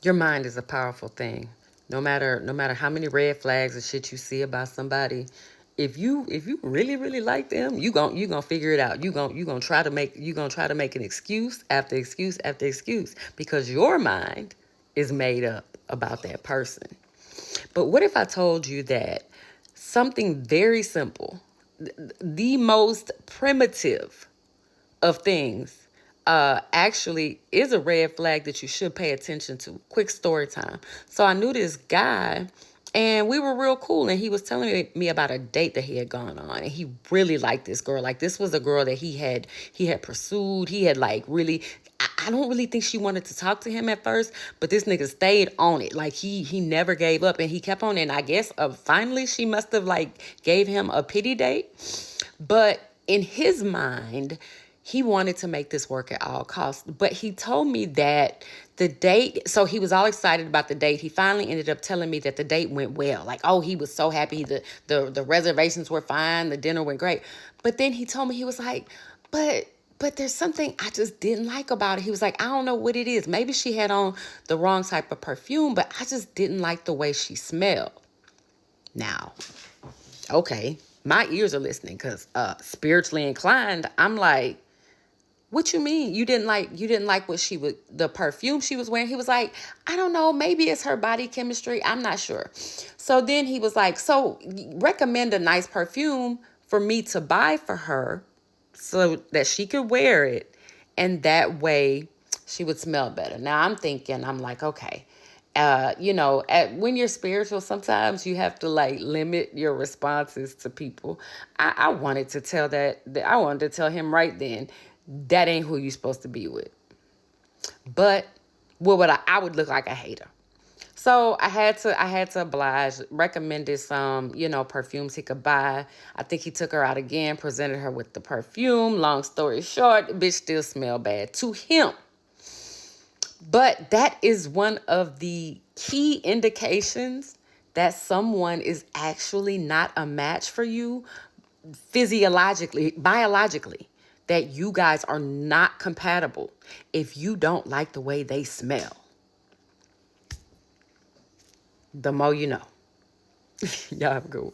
Your mind is a powerful thing. No matter how many red flags and shit you see about somebody, if you really like them, you gonna figure it out. You gonna try to make an excuse after excuse after excuse because your mind is made up about that person. But what if I told you that something very simple, the most primitive of things, actually is a red flag that you should pay attention to. Quick story time. So I knew this guy and we were real cool, and he was telling me about a date that he had gone on, and he really liked this girl. Like, this was a girl that he had pursued. He had like really, I don't really think she wanted to talk to him at first, but this nigga stayed on it. Like, he never gave up, and he kept on. And I guess finally she must have like gave him a pity date. But in his mind, he wanted to make this work at all costs. But he told me that the date, so he was all excited about the date. He finally ended up telling me that the date went well. Like, oh, he was so happy. The reservations were fine. The dinner went great. But then he told me, he was like, but there's something I just didn't like about it. He was like, I don't know what it is. Maybe she had on the wrong type of perfume, but I just didn't like the way she smelled. Now, okay, my ears are listening because spiritually inclined, I'm like, what you mean you didn't like what she would the perfume she was wearing? He was like, I don't know, maybe it's her body chemistry, I'm not sure. So then he was like, so recommend a nice perfume for me to buy for her so that she could wear it, and that way she would smell better. Now I'm like, okay, when you're spiritual, sometimes you have to like limit your responses to people. I wanted to I wanted to tell him right then, that ain't who you supposed to be with. But what would I would look like a hater. So I had to oblige, recommended some, perfumes he could buy. I think he took her out again, presented her with the perfume. Long story short, the bitch still smelled bad to him. But that is one of the key indications that someone is actually not a match for you physiologically, biologically, that you guys are not compatible if you don't like the way they smell. The more you know. Y'all have a good one.